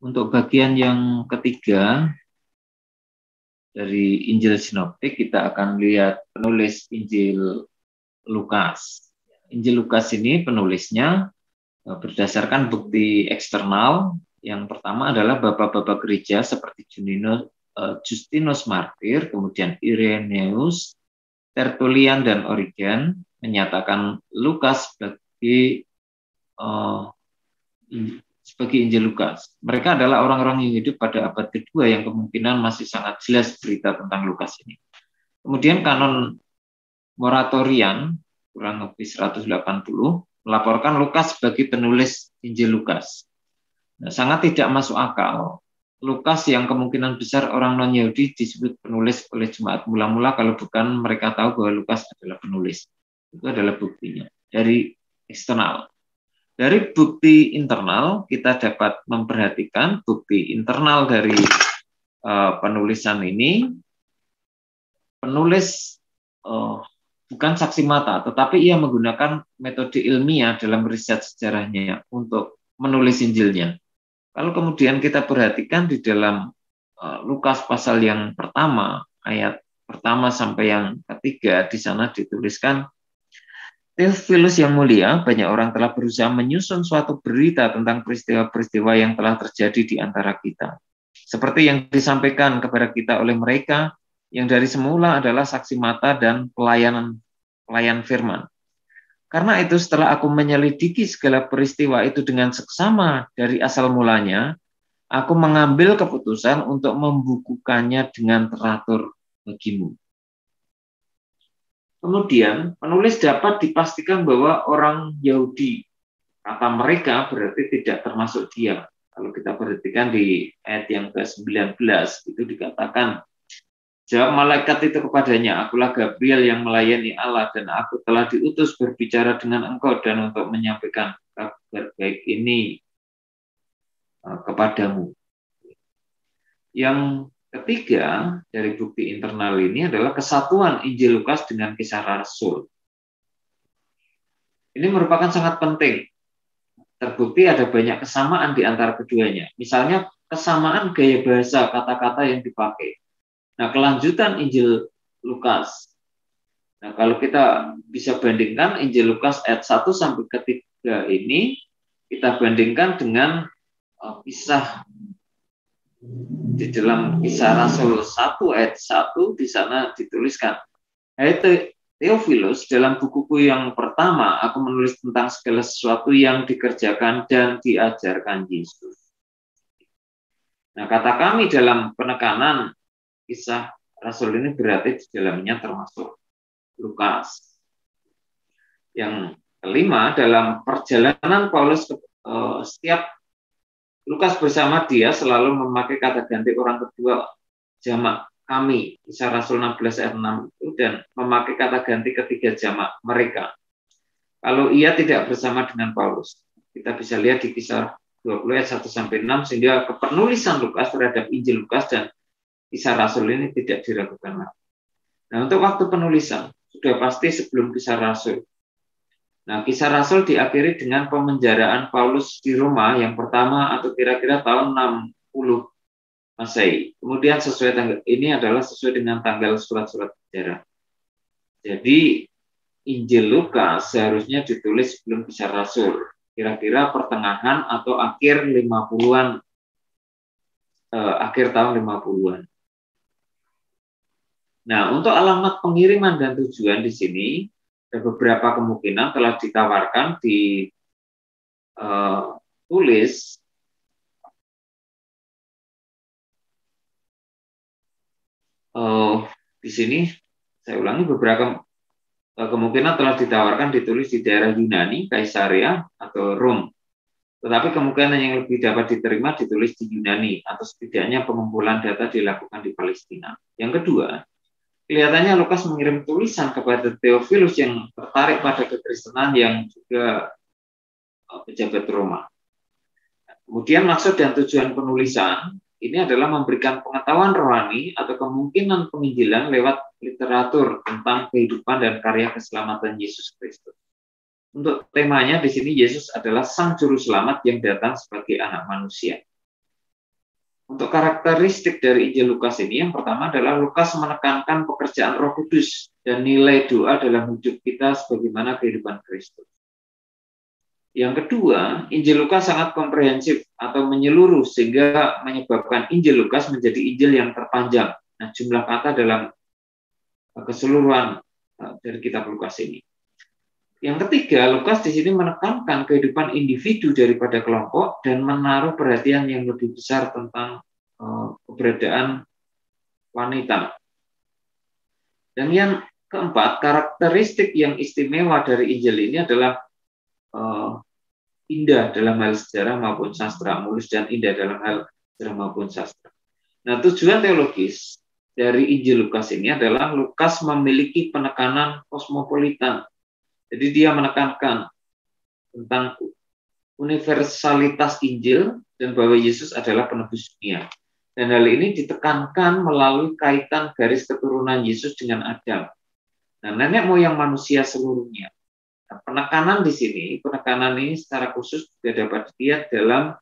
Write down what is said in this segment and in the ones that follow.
Untuk bagian yang ketiga dari Injil Sinoptik, kita akan lihat penulis Injil Lukas. Injil Lukas ini penulisnya berdasarkan bukti eksternal. Yang pertama adalah bapak-bapak gereja seperti Justinus Martir, kemudian Irenaeus, Tertullian, dan Origen menyatakan Lukas sebagai Injil Lukas. Mereka adalah orang-orang yang hidup pada abad kedua yang kemungkinan masih sangat jelas berita tentang Lukas ini. Kemudian kanon Moratorian kurang lebih 180 melaporkan Lukas sebagai penulis Injil Lukas. Nah, sangat tidak masuk akal. Lukas yang kemungkinan besar orang non-Yahudi disebut penulis oleh jemaat mula-mula kalau bukan mereka tahu bahwa Lukas adalah penulis. Itu adalah buktinya dari eksternal. Dari bukti internal kita dapat memperhatikan bukti internal dari penulisan ini. Penulis bukan saksi mata, tetapi ia menggunakan metode ilmiah dalam riset sejarahnya untuk menulis Injilnya. Kalau kemudian kita perhatikan di dalam Lukas pasal yang pertama, ayat pertama sampai yang ketiga, di sana dituliskan, Theophilus yang mulia, banyak orang telah berusaha menyusun suatu berita tentang peristiwa-peristiwa yang telah terjadi di antara kita. Seperti yang disampaikan kepada kita oleh mereka, yang dari semula adalah saksi mata dan pelayan firman. Karena itu setelah aku menyelidiki segala peristiwa itu dengan seksama dari asal mulanya, aku mengambil keputusan untuk membukukannya dengan teratur bagimu. Kemudian penulis dapat dipastikan bahwa orang Yahudi, kata mereka berarti tidak termasuk dia. Kalau kita perhatikan di ayat yang ke-19 itu dikatakan, jawab malaikat itu kepadanya, akulah Gabriel yang melayani Allah dan aku telah diutus berbicara dengan engkau dan untuk menyampaikan kabar baik ini kepadamu. Yang ketiga dari bukti internal ini adalah kesatuan Injil Lukas dengan Kisah Rasul. Ini merupakan sangat penting. Terbukti ada banyak kesamaan di antara keduanya. Misalnya kesamaan gaya bahasa kata-kata yang dipakai. Nah, kelanjutan Injil Lukas. Nah, kalau kita bisa bandingkan Injil Lukas ayat 1 sampai ke 3 ini, kita bandingkan dengan kisah di dalam Kisah Rasul 1 ayat 1, di sana dituliskan, hai Theophilus, dalam bukuku yang pertama, aku menulis tentang segala sesuatu yang dikerjakan dan diajarkan Yesus. Nah, kata kami dalam penekanan Kisah Rasul ini berarti di dalamnya termasuk Lukas. Yang kelima, dalam perjalanan Paulus setiap Lukas bersama dia selalu memakai kata ganti orang kedua jamak kami, Kisah Rasul 16 ayat 6 itu, dan memakai kata ganti ketiga jamak mereka. Kalau ia tidak bersama dengan Paulus, kita bisa lihat di Kisah 20 ayat 1 sampai 6, sehingga kepenulisan Lukas terhadap Injil Lukas dan Kisah Rasul ini tidak diragukan lagi. Nah, untuk waktu penulisan sudah pasti sebelum Kisah Rasul. Nah, Kisah Rasul diakhiri dengan pemenjaraan Paulus di Roma yang pertama atau kira-kira tahun 60 Masehi. Kemudian sesuai tanggal ini adalah sesuai dengan tanggal surat-surat sejarah. Jadi Injil Lukas seharusnya ditulis sebelum Kisah Rasul, kira-kira pertengahan atau akhir 50-an, akhir tahun 50-an. Nah, untuk alamat pengiriman dan tujuan di sini ada beberapa kemungkinan telah ditawarkan ditulis di sini. Saya ulangi, beberapa kemungkinan telah ditawarkan ditulis di daerah Yunani, Kaisarea atau Rom. Tetapi kemungkinan yang lebih dapat diterima ditulis di Yunani atau setidaknya pengumpulan data dilakukan di Palestina. Yang kedua, kelihatannya Lukas mengirim tulisan kepada Theophilus yang tertarik pada kekristenan yang juga pejabat Roma. Kemudian maksud dan tujuan penulisan ini adalah memberikan pengetahuan rohani atau kemungkinan penginjilan lewat literatur tentang kehidupan dan karya keselamatan Yesus Kristus. Untuk temanya di sini Yesus adalah Sang Juru Selamat yang datang sebagai anak manusia. Untuk karakteristik dari Injil Lukas ini, yang pertama adalah Lukas menekankan pekerjaan Roh Kudus dan nilai doa dalam hidup kita sebagaimana kehidupan Kristus. Yang kedua, Injil Lukas sangat komprehensif atau menyeluruh sehingga menyebabkan Injil Lukas menjadi Injil yang terpanjang. Nah, jumlah kata dalam keseluruhan dari kitab Lukas ini. Yang ketiga, Lukas di sini menekankan kehidupan individu daripada kelompok dan menaruh perhatian yang lebih besar tentang keberadaan wanita. Dan yang keempat, karakteristik yang istimewa dari Injil ini adalah indah dalam hal sejarah maupun sastra, mulus dan indah dalam hal sejarah maupun sastra. Nah, tujuan teologis dari Injil Lukas ini adalah Lukas memiliki penekanan kosmopolitan. Jadi dia menekankan tentang universalitas Injil dan bahwa Yesus adalah penebus dunia. Dan hal ini ditekankan melalui kaitan garis keturunan Yesus dengan Adam. Nah, nenek moyang manusia seluruhnya. Nah, penekanan ini secara khusus juga dapat dilihat dalam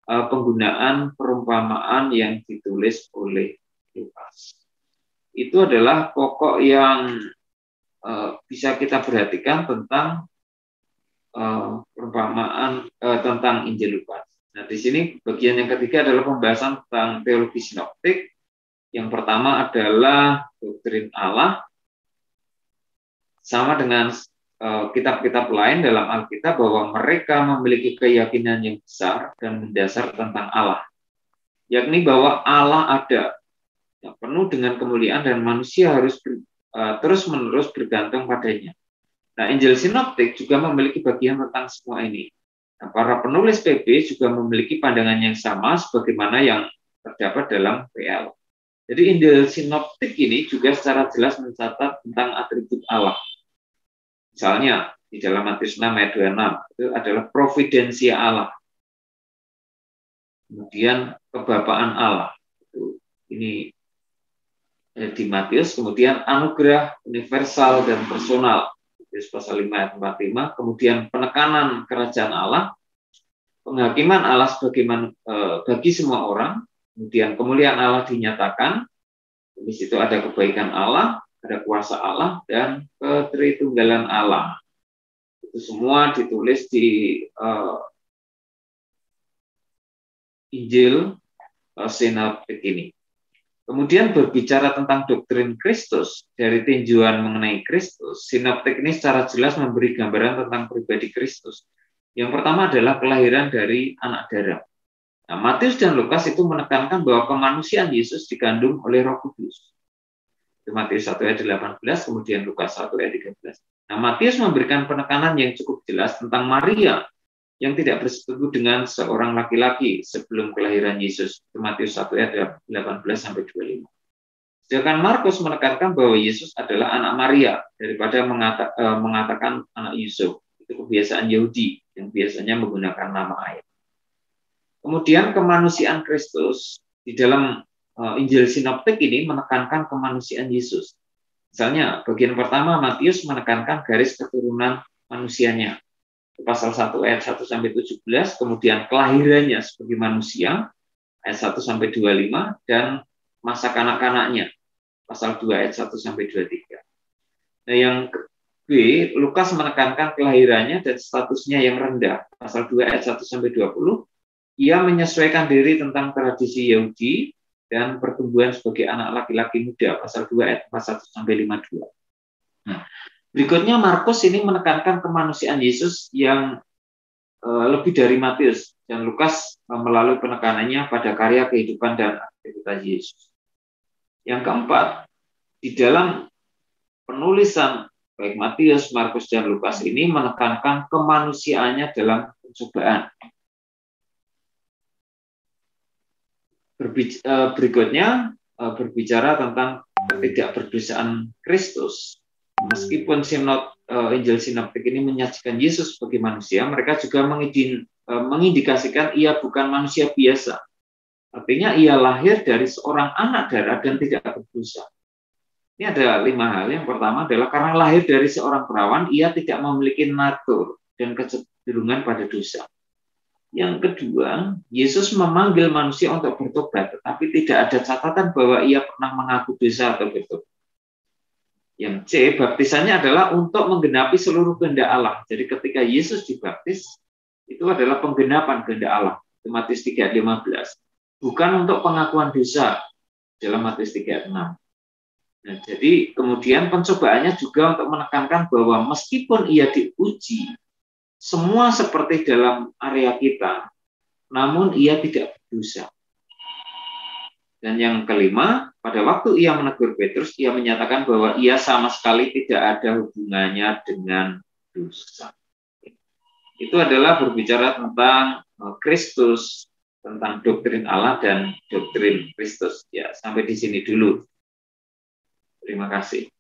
penggunaan perumpamaan yang ditulis oleh Lukas. Itu adalah pokok yang bisa kita perhatikan tentang perumpamaan tentang Injil Lukas. Nah, di sini bagian yang ketiga adalah pembahasan tentang teologi sinoptik. Yang pertama adalah doktrin Allah. Sama dengan kitab-kitab lain dalam Alkitab bahwa mereka memiliki keyakinan yang besar dan mendasar tentang Allah. Yakni bahwa Allah ada, yang penuh dengan kemuliaan dan manusia harus terus-menerus bergantung padanya. Nah, Injil Sinoptik juga memiliki bagian tentang semua ini. Nah, para penulis PB juga memiliki pandangan yang sama sebagaimana yang terdapat dalam PL. Jadi Injil Sinoptik ini juga secara jelas mencatat tentang atribut Allah. Misalnya di dalam Matius 6 ayat 26 itu adalah providensia Allah. Kemudian kebapaan Allah. Ini di Matius, kemudian anugerah universal dan personal, Matius pasal 5 ayat 45, kemudian penekanan kerajaan Allah, penghakiman Allah bagi semua orang, kemudian kemuliaan Allah dinyatakan, di situ ada kebaikan Allah, ada kuasa Allah, dan ketritunggalan Allah. Itu semua ditulis di Injil Sinoptik ini. Kemudian berbicara tentang doktrin Kristus, dari tinjauan mengenai Kristus, Sinoptik ini secara jelas memberi gambaran tentang pribadi Kristus. Yang pertama adalah kelahiran dari anak darah. Nah, Matius dan Lukas itu menekankan bahwa kemanusiaan Yesus dikandung oleh Roh Kudus. Itu Matius 1 ayat 18, kemudian Lukas 1 ayat 13. Nah, Matius memberikan penekanan yang cukup jelas tentang Maria yang tidak bersekutu dengan seorang laki-laki sebelum kelahiran Yesus. Matius 1 ayat 18-25. Sedangkan Markus menekankan bahwa Yesus adalah anak Maria daripada mengatakan anak Yusuf. Itu kebiasaan Yahudi yang biasanya menggunakan nama ayah. Kemudian kemanusiaan Kristus di dalam Injil Sinoptik ini menekankan kemanusiaan Yesus. Misalnya bagian pertama Matius menekankan garis keturunan manusianya. Pasal 1 ayat 1-17, kemudian kelahirannya sebagai manusia, ayat 1-25, dan masa kanak-kanaknya, pasal 2 ayat 1-23. Nah, yang B, Lukas menekankan kelahirannya dan statusnya yang rendah, pasal 2 ayat 1-20, ia menyesuaikan diri tentang tradisi Yahudi dan pertumbuhan sebagai anak laki-laki muda, pasal 2 ayat 41-52. Nah, berikutnya Markus ini menekankan kemanusiaan Yesus yang lebih dari Matius, dan Lukas melalui penekanannya pada karya kehidupan dan aktivitas Yesus. Yang keempat, di dalam penulisan baik Matius, Markus, dan Lukas ini menekankan kemanusiaannya dalam pencobaan. Berikutnya berbicara tentang ketidakberdosaan Kristus. Meskipun Injil Sinoptik ini menyajikan Yesus sebagai manusia, mereka juga mengindikasikan ia bukan manusia biasa. Artinya ia lahir dari seorang anak darah dan tidak berdosa. Ini ada 5 hal. Yang pertama adalah karena lahir dari seorang perawan, ia tidak memiliki natur dan kecenderungan pada dosa. Yang kedua, Yesus memanggil manusia untuk bertobat, tetapi tidak ada catatan bahwa ia pernah mengaku dosa atau bertobat. Yang C, baptisannya adalah untuk menggenapi seluruh kehendak Allah. Jadi ketika Yesus dibaptis, itu adalah penggenapan kehendak Allah. Matius 3:15. Bukan untuk pengakuan dosa dalam Matius 3:6. Nah, jadi kemudian pencobaannya juga untuk menekankan bahwa meskipun ia diuji, semua seperti dalam area kita, namun ia tidak berdosa. Dan yang kelima, pada waktu ia menegur Petrus, ia menyatakan bahwa ia sama sekali tidak ada hubungannya dengan dosa. Itu adalah berbicara tentang Kristus, tentang doktrin Allah dan doktrin Kristus. Ya, sampai di sini dulu. Terima kasih.